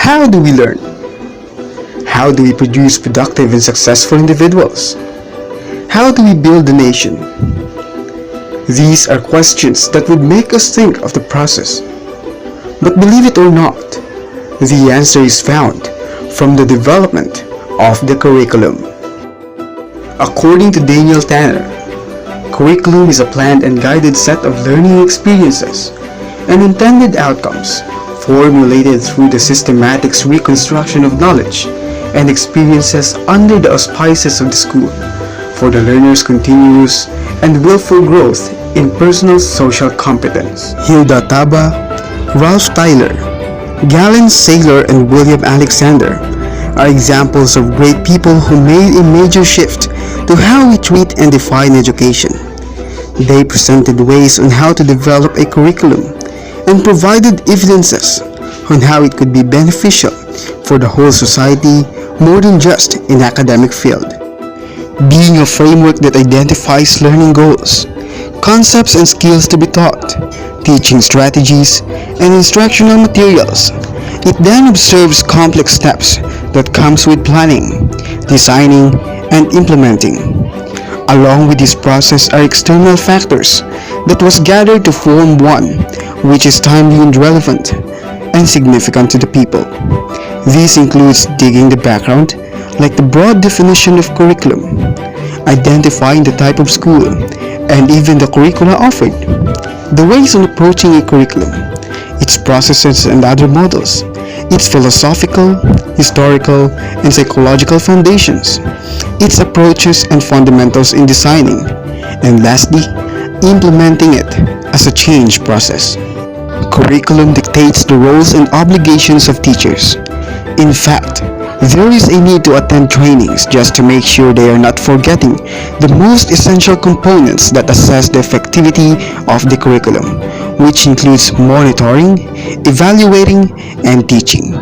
How do we learn? How do we produce productive and successful individuals? How do we build a nation? These are questions that would make us think of the process. But believe it or not, the answer is found from the development of the curriculum. According to Daniel Tanner, curriculum is a planned and guided set of learning experiences and intended outcomes formulated through the systematic reconstruction of knowledge and experiences under the auspices of the school for the learner's continuous and willful growth in personal social competence. Hilda Taba, Ralph Tyler, Galen Saylor, and William Alexander are examples of great people who made a major shift to how we treat and define education. They presented ways on how to develop a curriculum and provided evidences on how it could be beneficial for the whole society more than just in academic field. Being a framework that identifies learning goals, concepts and skills to be taught, teaching strategies, and instructional materials, it then observes complex steps that comes with planning, designing, and implementing. Along with this process are external factors that was gathered to form one which is timely and relevant and significant to the people. This includes digging the background, like the broad definition of curriculum, identifying the type of school, and even the curricula offered, the ways on approaching a curriculum, its processes and other models, its philosophical, historical, and psychological foundations, its approaches and fundamentals in designing, and lastly, implementing it as a change process. Curriculum dictates the roles and obligations of teachers. In fact, there is a need to attend trainings just to make sure they are not forgetting the most essential components that assess the effectivity of the curriculum, which includes monitoring, evaluating, and teaching.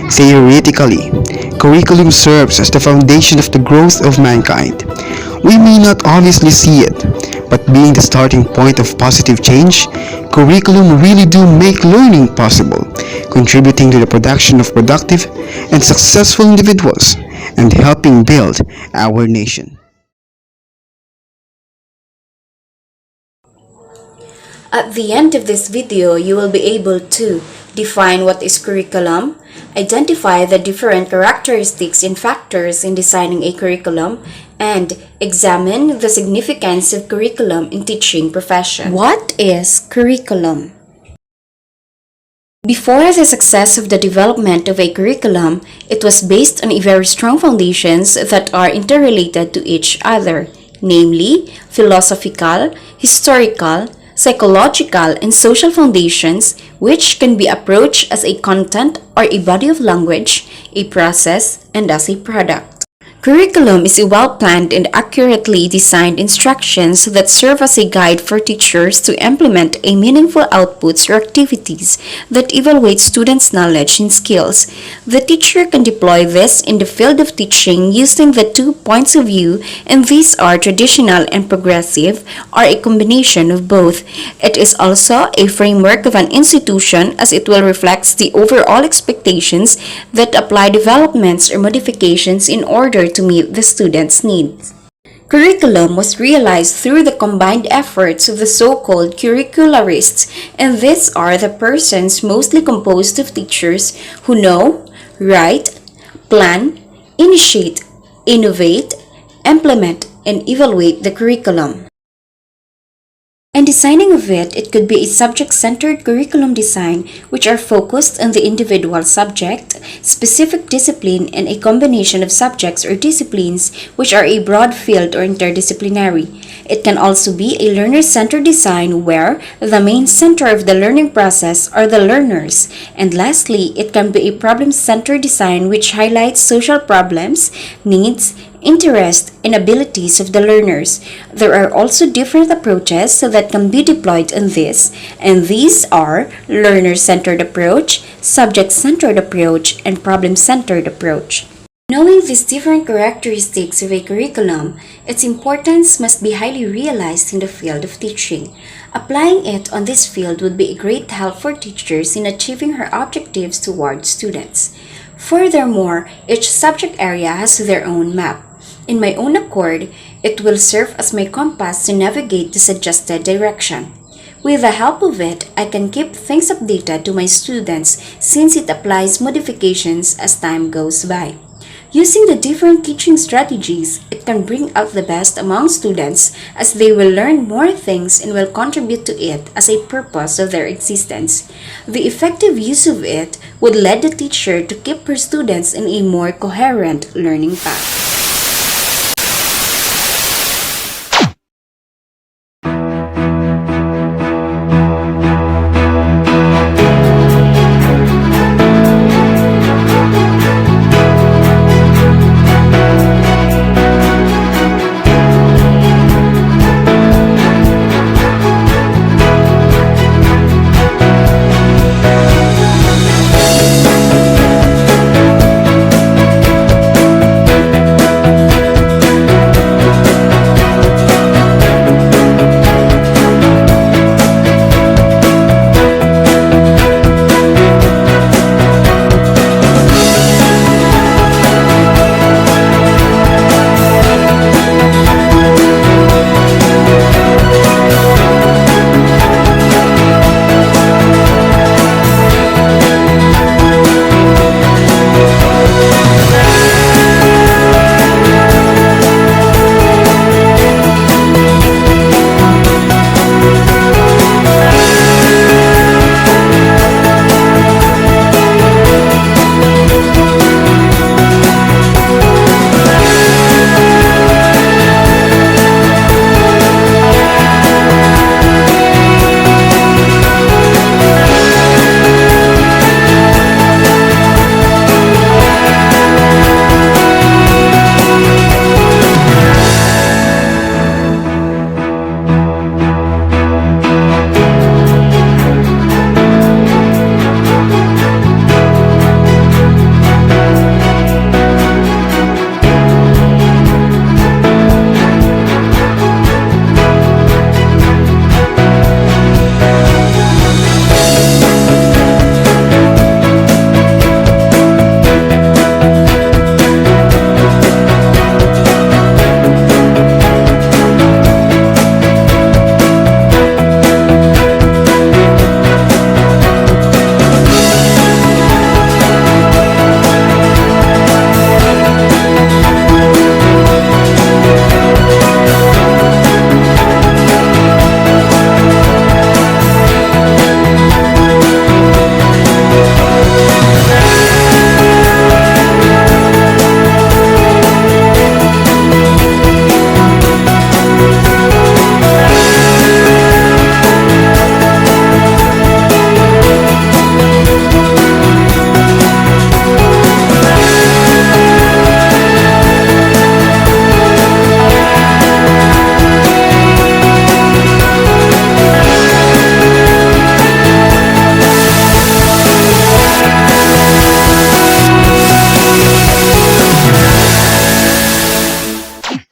Theoretically, curriculum serves as the foundation of the growth of mankind. We may not obviously see it, but being the starting point of positive change, curriculum really do make learning possible, contributing to the production of productive and successful individuals and helping build our nation. At the end of this video, you will be able to define what is curriculum, identify the different characteristics and factors in designing a curriculum, and examine the significance of curriculum in teaching profession. What is curriculum? Before the success of the development of a curriculum, it was based on a very strong foundations that are interrelated to each other, namely philosophical, historical, psychological, and social foundations, which can be approached as a content or a body of language, a process, and as a product. Curriculum is a well-planned and accurately designed instructions that serve as a guide for teachers to implement a meaningful outputs or activities that evaluate students' knowledge and skills. The teacher can deploy this in the field of teaching using the 2 points of view, and these are traditional and progressive, or a combination of both. It is also a framework of an institution as it will reflect the overall expectations that apply developments or modifications in order to meet the students' needs. Curriculum was realized through the combined efforts of the so-called curricularists, and these are the persons mostly composed of teachers who know, write, plan, initiate, innovate, implement, and evaluate the curriculum. In designing of it, it could be a subject-centered curriculum design which are focused on the individual subject, specific discipline, and a combination of subjects or disciplines which are a broad field or interdisciplinary. It can also be a learner-centered design where the main center of the learning process are the learners. And lastly, it can be a problem-centered design which highlights social problems, needs, interest, and abilities of the learners. There are also different approaches that can be deployed in this, and these are learner-centered approach, subject-centered approach, and problem-centered approach. Knowing these different characteristics of a curriculum, its importance must be highly realized in the field of teaching. Applying it on this field would be a great help for teachers in achieving her objectives towards students. Furthermore, each subject area has their own map. In my own accord, it will serve as my compass to navigate the suggested direction. With the help of it, I can keep things updated to my students since it applies modifications as time goes by. Using the different teaching strategies, it can bring out the best among students as they will learn more things and will contribute to it as a purpose of their existence. The effective use of it would lead the teacher to keep her students in a more coherent learning path.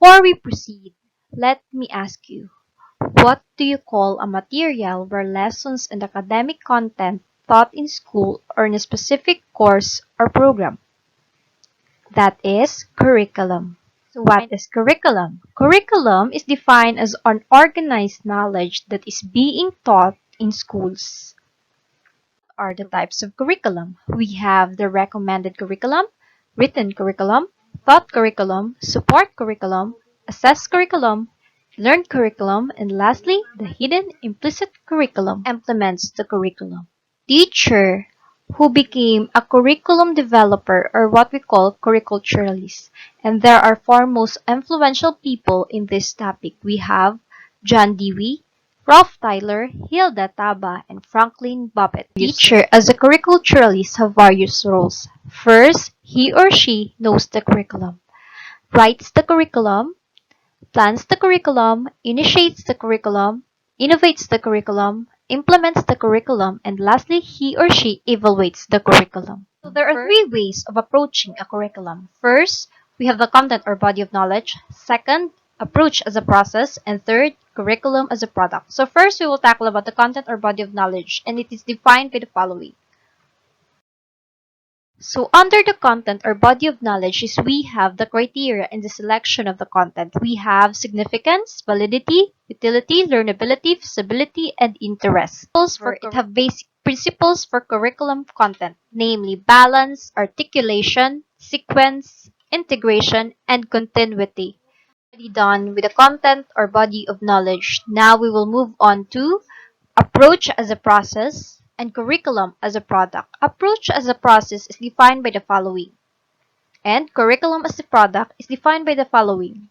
Before we proceed, let me ask you, what do you call a material where lessons and academic content taught in school or in a specific course or program? That is curriculum. So what is curriculum? Curriculum is defined as an organized knowledge that is being taught in schools. Are the types of curriculum. We have the recommended curriculum, written curriculum, taught curriculum, support curriculum, assessed curriculum, learned curriculum, and lastly, the hidden implicit curriculum implements the curriculum. Teacher who became a curriculum developer or what we call curriculturalists. And there are four most influential people in this topic. We have John Dewey, Prof. Tyler, Hilda Taba, and Franklin Buffett. Teacher as a curriculturalist have various roles. First, he or she knows the curriculum, writes the curriculum, plans the curriculum, initiates the curriculum, innovates the curriculum, implements the curriculum, and lastly, he or she evaluates the curriculum. So there are three ways of approaching a curriculum. First, we have the content or body of knowledge. Second, approach as a process, and third, curriculum as a product. So first, we will tackle about the content or body of knowledge, and it is defined by the following. So under the content or body of knowledge is we have the criteria in the selection of the content. We have significance, validity, utility, learnability, feasibility, and interest. It have basic principles for curriculum content, namely balance, articulation, sequence, integration, and continuity. Already done with the content or body of knowledge. Now we will move on to approach as a process, and curriculum as a product. Approach as a process is defined by the following, and curriculum as a product is defined by the following.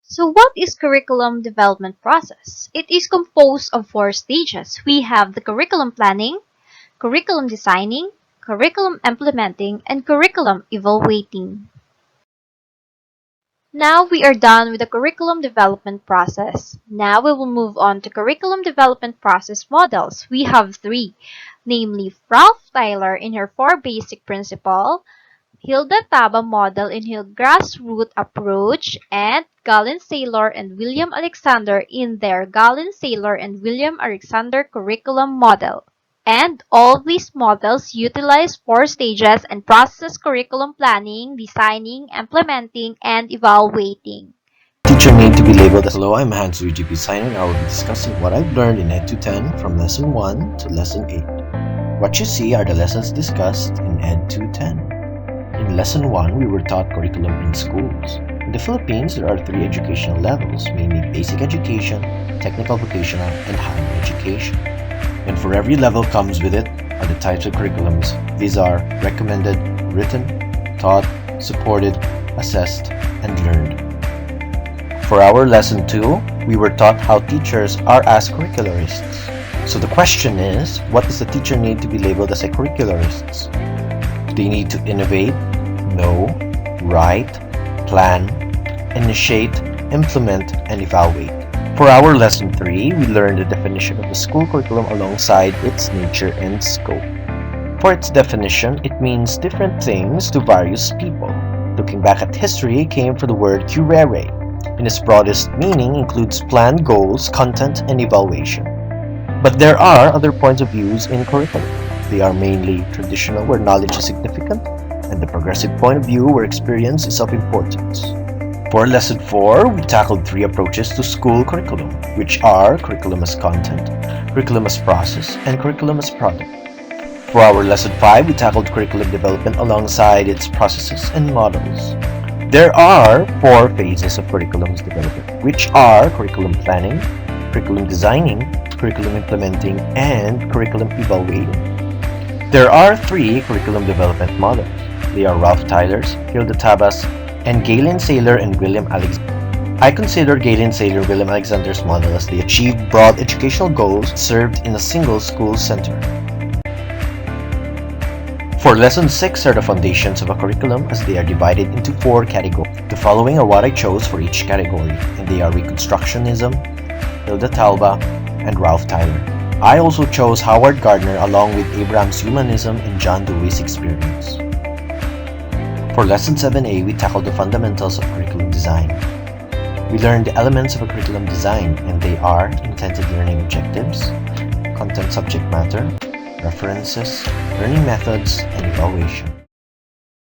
So what is curriculum development process? It is composed of 4 stages. We have the curriculum planning, curriculum designing, curriculum implementing, and curriculum evaluating. Now we are done with the curriculum development process. Now we will move on to curriculum development process models. We have 3, namely Prof. Tyler in her 4 basic principle, Hilda Taba model in her grassroots approach, and Gallin-Saylor and William Alexander in their Gallin-Saylor and William Alexander curriculum model. And all these models utilize 4 stages and process curriculum planning, designing, implementing, and evaluating. Teacher need to be labeled as hello, I'm Hans UGP Signer, and I will be discussing what I've learned in Ed 210 from Lesson 1 to Lesson 8. What you see are the lessons discussed in Ed 210. In Lesson 1, we were taught curriculum in schools. In the Philippines, there are 3 educational levels, mainly basic education, technical vocational, and higher education. And for every level comes with it are the types of curriculums. These are recommended, written, taught, supported, assessed, and learned. For our Lesson 2, we were taught how teachers are as curricularists. So the question is, what does the teacher need to be labeled as a curricularist? Do they need to innovate, know, write, plan, initiate, implement, and evaluate? For our Lesson 3, we learned the definition of the school curriculum alongside its nature and scope. For its definition, it means different things to various people. Looking back at history, it came from the word curere. In its broadest meaning, includes plan, goals, content, and evaluation. But there are other points of views in curriculum. They are mainly traditional, where knowledge is significant, and the progressive point of view, where experience is of importance. For Lesson 4, we tackled 3 approaches to school curriculum, which are curriculum as content, curriculum as process, and curriculum as product. For our Lesson 5, we tackled curriculum development alongside its processes and models. There are 4 phases of curriculum development, which are curriculum planning, curriculum designing, curriculum implementing, and curriculum evaluating. There are 3 curriculum development models. They are Ralph Tyler's, Hilda Taba's, and Gallin-Saylor and William Alexander. I consider Gallin-Saylor William Alexander's model as they achieved broad educational goals served in a single school center. For Lesson 6 are the foundations of a curriculum as they are divided into 4 categories. The following are what I chose for each category, and they are Reconstructionism, Hilda Talba, and Ralph Tyler. I also chose Howard Gardner along with Abraham's Humanism and John Dewey's Experience. For Lesson 7a, we tackled the fundamentals of curriculum design. We learned the elements of a curriculum design, and they are intended learning objectives, content subject matter, references, learning methods, and evaluation.